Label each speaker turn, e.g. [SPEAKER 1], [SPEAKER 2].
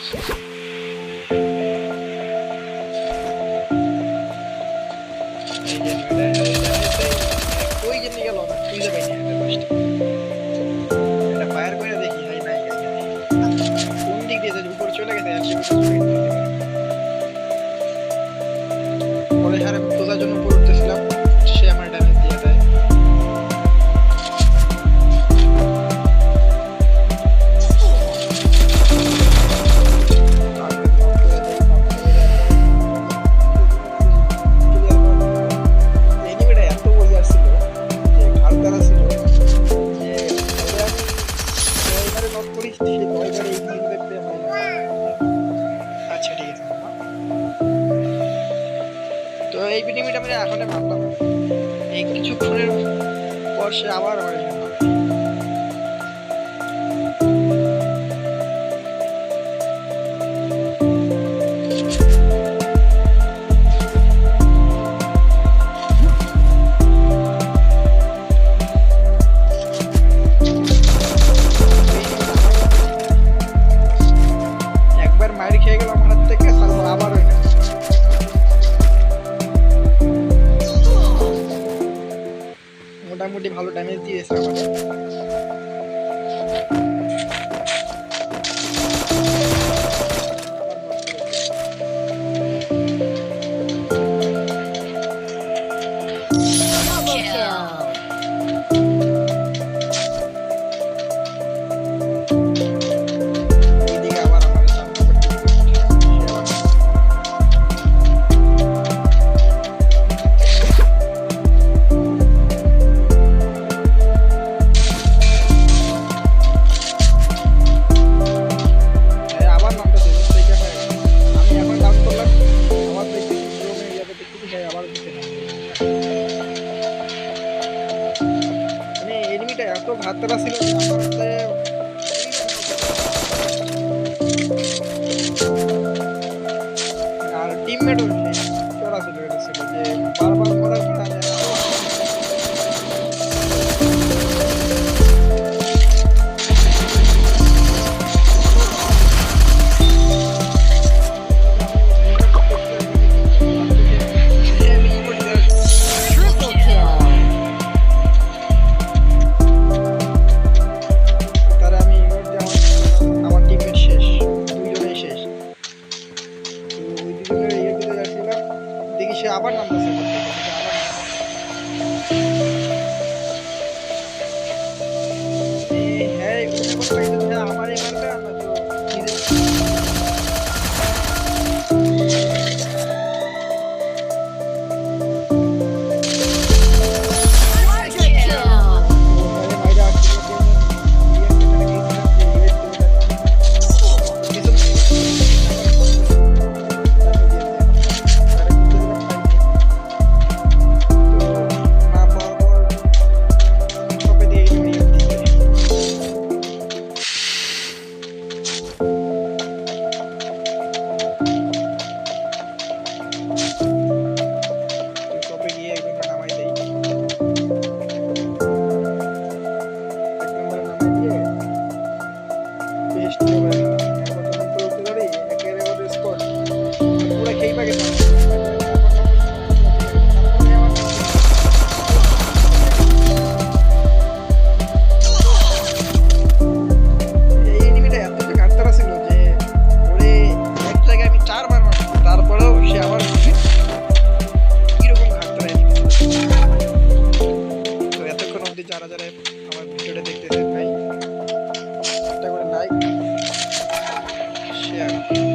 [SPEAKER 1] ওই যে নিয়ে গেল না খুঁজে পাইনি এটা ফায়ার করে দেখি ভাই নাই কোন দিক দিয়ে উপরে চলে গেছে আর কি পরে হারে খোঁজার জন্য উপরে উঠতেছিলাম সে আমার ড্যামেজ দিয়ে দেয় তো এই ভিডিওটা আমি এখন ভাবলাম এই কিছুক্ষণের পর সে আবার আমার একবার মায়ের খেয়ে গেল আমার হাত থেকে তারপর আবার মোটামুটি ভালো ড্যামেজ দিয়েছে আমাদের এত ভাতরা ছিল আর টিমমেটও চড়া ছিল এটা ছিল যে বারবার মরার পর দেখি সে আবার নামতেছে হ্যাঁ আমার এখানটা যারা যারা আমার ভিডিওটা দেখতেছেন ভাই একটা করে লাইক শেয়ার